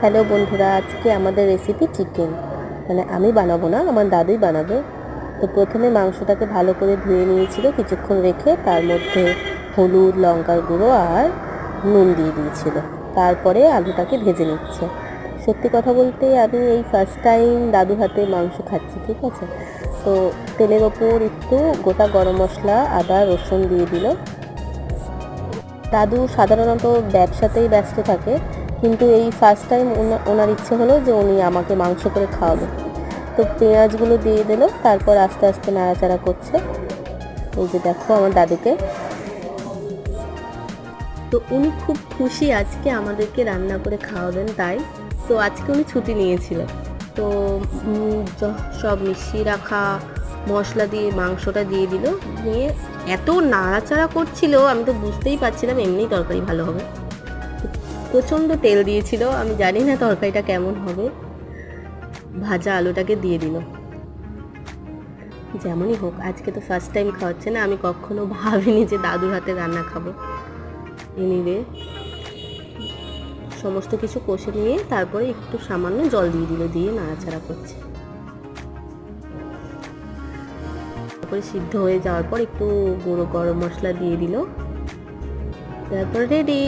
Hello বন্ধুরা, আজকে আমাদের রেসিপি চিকেন। মানে আমি বানাবো না, আমার দাদুই বানাবে। তো প্রথমে মাংসটাকে ভালো করে ধুয়ে নিয়েছিল, কিছুক্ষণ রেখে তার মধ্যে হলুদ, লঙ্কার গুঁড়ো আর নুন দিয়ে দিয়েছিল। তারপরে আলুটাকে ভেজে নিচ্ছে। সত্যি কথা বলতে আমি এই ফার্স্ট টাইম দাদু হাতে মাংস খাচ্ছি, ঠিক আছে। তো তেলের ওপর একটু গোটা গরম মশলা, আদা, রসুন দিয়ে দিল। দাদু সাধারণত ব্যবসাতেই ব্যস্ত থাকে, কিন্তু এই ফার্স্ট টাইম ওনার ইচ্ছে হলো যে উনি আমাকে মাংস করে খাওয়াবে। তো পেঁয়াজগুলো দিয়ে দিল, তারপর আস্তে আস্তে নাড়াচাড়া করছে। এই যে দেখো আমার দাদুকে। তো উনি খুব খুশি আজকে আমাদেরকে রান্না করে খাওয়াবেন, তাই তো আজকে উনি ছুটি নিয়েছিল। তো সব মিশিয়ে রাখা মশলা দিয়ে মাংসটা দিয়ে দিল, দিয়ে এত নাড়াচাড়া করছিল আমি তো বুঝতেই পারছিলাম এমনিই তরকারি ভালো হবে। প্রচণ্ড তেল দিয়েছিল, আমি জানি না তরকারিটা কেমন হবে। ভাজা আলুটাকে দিয়ে দিল। যেমনই হোক, আজকে তো ফার্স্ট টাইম খাওয়াচ্ছে না, আমি কখনো ভাবিনি যে দাদুর হাতে রান্না খাবো। এনিওয়ে সমস্ত কিছু কষে নিয়ে তারপরে একটু সামান্য জল দিয়ে দিল, দিয়ে নাড়াচাড়া করছে। তারপরে সিদ্ধ হয়ে যাওয়ার পর একটু গুঁড়ো গরম মশলা দিয়ে দিল, তারপর রেডি।